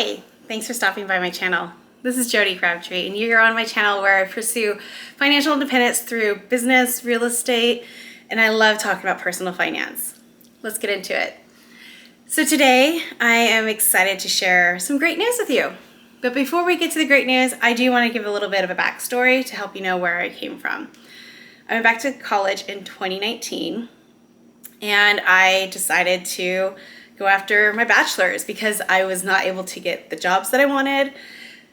Hi, thanks for stopping by my channel. This is Jody Crabtree, and you're on my channel where I pursue financial independence through business, real estate, and I love talking about personal finance. Let's get into it. So today, I am excited to share some great news with you. But before we get to the great news, I do want to give a little bit of a backstory to help you know where I came from. I went back to college in 2019, and I decided to go after my bachelor's because I was not able to get the jobs that I wanted.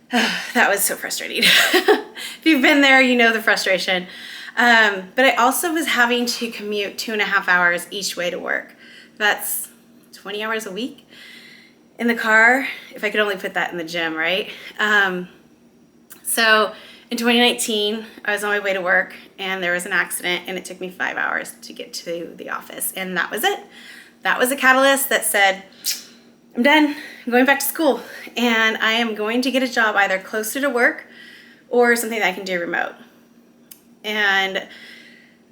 That was so frustrating. If you've been there, you know the frustration. But I also was having to commute 2.5 hours each way to work. That's 20 hours a week in the car, if I could only put that in the gym, right? So in 2019, I was on my way to work and there was an accident and it took me 5 hours to get to the office, and that was it. That was a catalyst that said, I'm done, I'm going back to school, and I am going to get a job either closer to work or something that I can do remote. And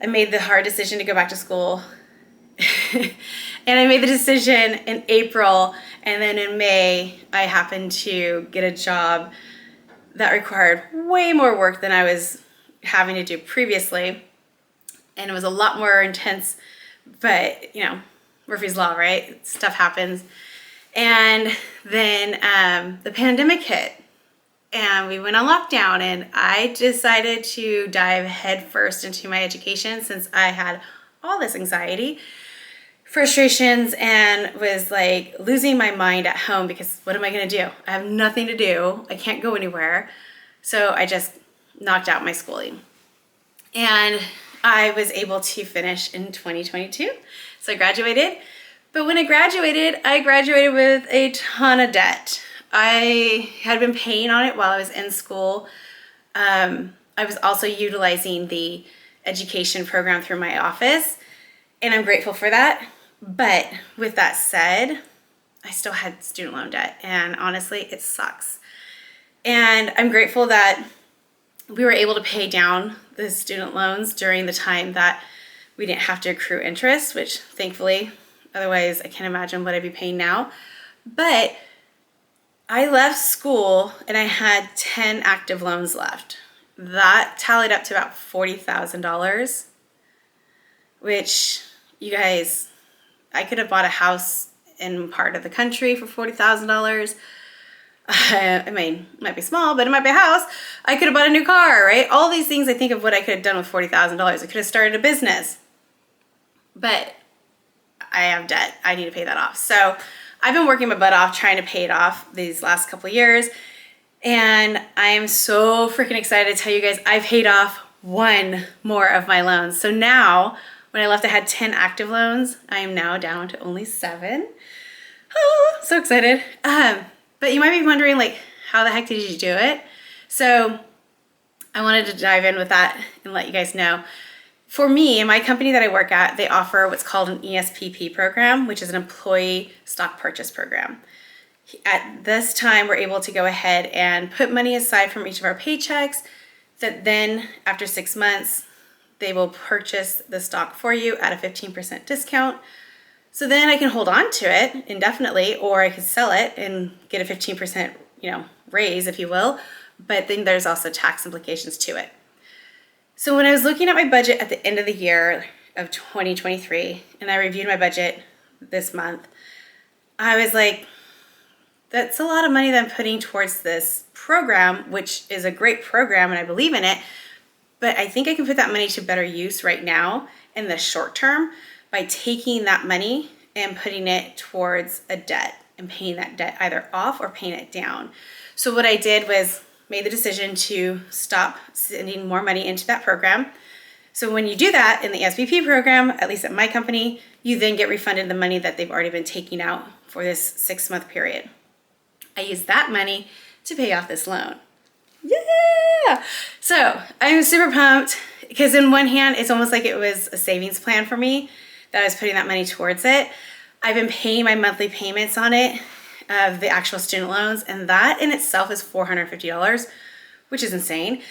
I made the hard decision to go back to school. And I made the decision in April, and then in May, I happened to get a job that required way more work than I was having to do previously. And it was a lot more intense, but you know, Murphy's Law, right? Stuff happens. And then the pandemic hit and we went on lockdown, and I decided to dive headfirst into my education since I had all this anxiety, frustrations, and was like losing my mind at home because what am I going to do? I have nothing to do. I can't go anywhere. So I just knocked out my schooling. And I was able to finish in 2022. So I graduated. But when I graduated with a ton of debt. I had been paying on it while I was in school. I was also utilizing the education program through my office, and I'm grateful for that. But with that said, I still had student loan debt, and honestly, it sucks. And I'm grateful that we were able to pay down the student loans during the time that we didn't have to accrue interest, which thankfully, otherwise I can't imagine what I'd be paying now. But I left school and I had 10 active loans left. That tallied up to about $40,000, which, you guys, I could have bought a house in part of the country for $40,000. I mean, it might be small, but it might be a house. I could have bought a new car, right? All these things, I think of what I could have done with $40,000. I could have started a business. But I have debt. I need to pay that off. So I've been working my butt off trying to pay it off these last couple of years. And I am so freaking excited to tell you guys I paid off one more of my loans. So now, when I left, I had 10 active loans. I am now down to only 7. Oh, so excited. But you might be wondering, like, how the heck did you do it? So I wanted to dive in with that and let you guys know. For me, in my company that I work at, they offer what's called an ESPP program, which is an employee stock purchase program. At this time, we're able to go ahead and put money aside from each of our paychecks that then, after 6 months, they will purchase the stock for you at a 15% discount. So then I can hold on to it indefinitely, or I could sell it and get a 15%, raise, if you will. But then there's also tax implications to it. So when I was looking at my budget at the end of the year of 2023, and I reviewed my budget this month, I was like, that's a lot of money that I'm putting towards this program, which is a great program and I believe in it. But I think I can put that money to better use right now in the short term by taking that money and putting it towards a debt and paying that debt either off or paying it down. So what I did was made the decision to stop sending more money into that program. So when you do that in the SVP program, at least at my company, you then get refunded the money that they've already been taking out for this 6-month period. I used that money to pay off this loan. Yeah! So I'm super pumped because in one hand, it's almost like it was a savings plan for me that I was putting that money towards it. I've been paying my monthly payments on it of the actual student loans, and that in itself is $450, which is insane.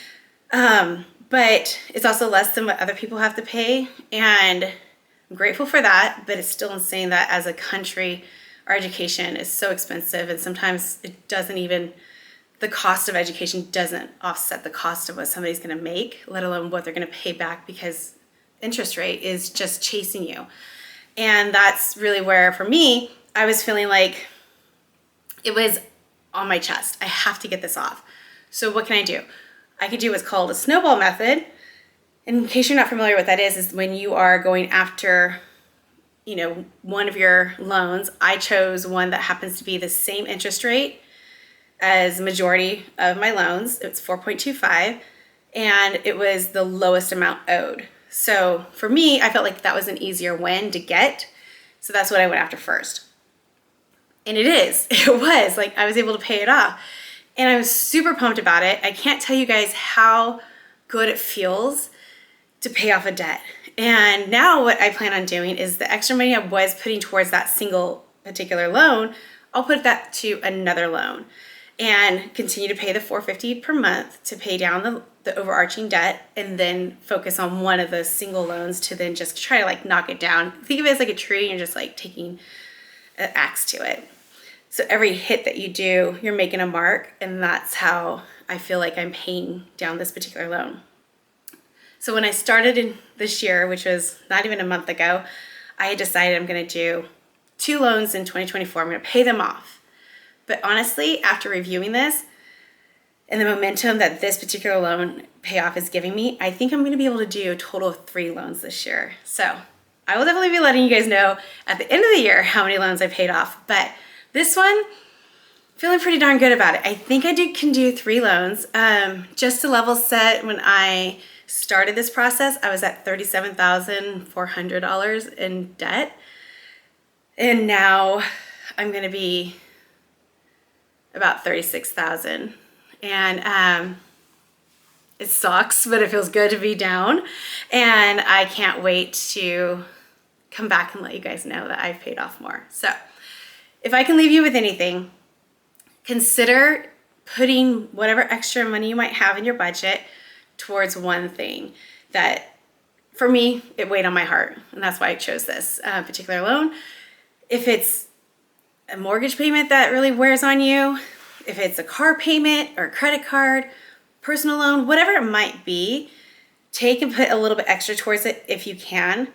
But it's also less than what other people have to pay, and I'm grateful for that, but it's still insane that as a country our education is so expensive, and sometimes it doesn't even, the cost of education doesn't offset the cost of what somebody's going to make, let alone what they're going to pay back, because interest rate is just chasing you. And that's really where, for me, I was feeling like it was on my chest. I have to get this off. So what can I do? I could do what's called a snowball method. In case you're not familiar with what that is when you are going after, one of your loans. I chose one that happens to be the same interest rate as majority of my loans. It's 4.25, and it was the lowest amount owed. So for me, I felt like that was an easier win to get. So that's what I went after first. And it was like I was able to pay it off. And I was super pumped about it. I can't tell you guys how good it feels to pay off a debt. And now what I plan on doing is the extra money I was putting towards that single particular loan, I'll put that to another loan and continue to pay the $450 per month to pay down the overarching debt, and then focus on one of those single loans to then just try to like knock it down. Think of it as like a tree, and you're just like taking an axe to it. So every hit that you do, you're making a mark, and that's how I feel like I'm paying down this particular loan. So when I started in this year, which was not even a month ago, I had decided I'm going to do 2 loans in 2024. I'm going to pay them off. But honestly, after reviewing this and the momentum that this particular loan payoff is giving me, I think I'm going to be able to do a total of 3 loans this year. So I will definitely be letting you guys know at the end of the year how many loans I paid off. But this one, feeling pretty darn good about it. I think I can do 3 loans. Just to level set, when I started this process, I was at $37,400 in debt. And now I'm going to be about $36,000. And it sucks, but it feels good to be down. And I can't wait to come back and let you guys know that I've paid off more. So if I can leave you with anything, consider putting whatever extra money you might have in your budget towards one thing that, for me, it weighed on my heart. And that's why I chose this particular loan. If it's a mortgage payment that really wears on you, if it's a car payment or a credit card, personal loan, whatever it might be, take and put a little bit extra towards it if you can.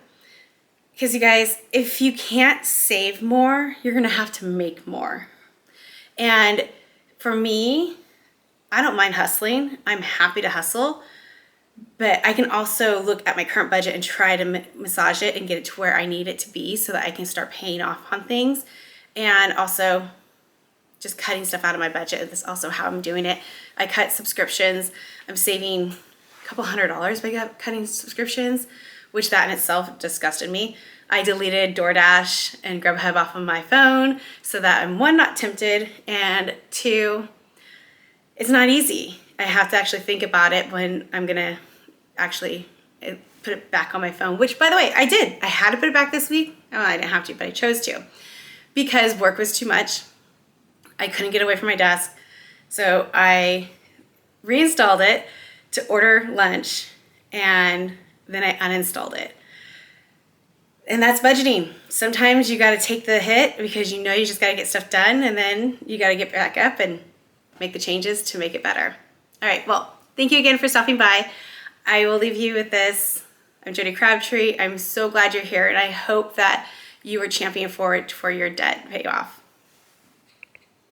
Because you guys, if you can't save more, you're gonna have to make more. And for me, I don't mind hustling. I'm happy to hustle, but I can also look at my current budget and try to massage it and get it to where I need it to be so that I can start paying off on things. And also just cutting stuff out of my budget. That's also how I'm doing it. I cut subscriptions. I'm saving a couple $100 by cutting subscriptions, which that in itself disgusted me. I deleted DoorDash and Grubhub off of my phone so that I'm, 1, not tempted, and 2, it's not easy. I have to actually think about it when I'm gonna actually put it back on my phone, which, by the way, I did. I had to put it back this week. Oh, I didn't have to, but I chose to because work was too much. I couldn't get away from my desk. So I reinstalled it to order lunch, and then I uninstalled it. And that's budgeting. Sometimes you got to take the hit because you know you just got to get stuff done, and then you got to get back up and make the changes to make it better. All right, well, thank you again for stopping by. I will leave you with this. I'm Jody Crabtree. I'm so glad you're here, and I hope that you are championing forward for your debt payoff.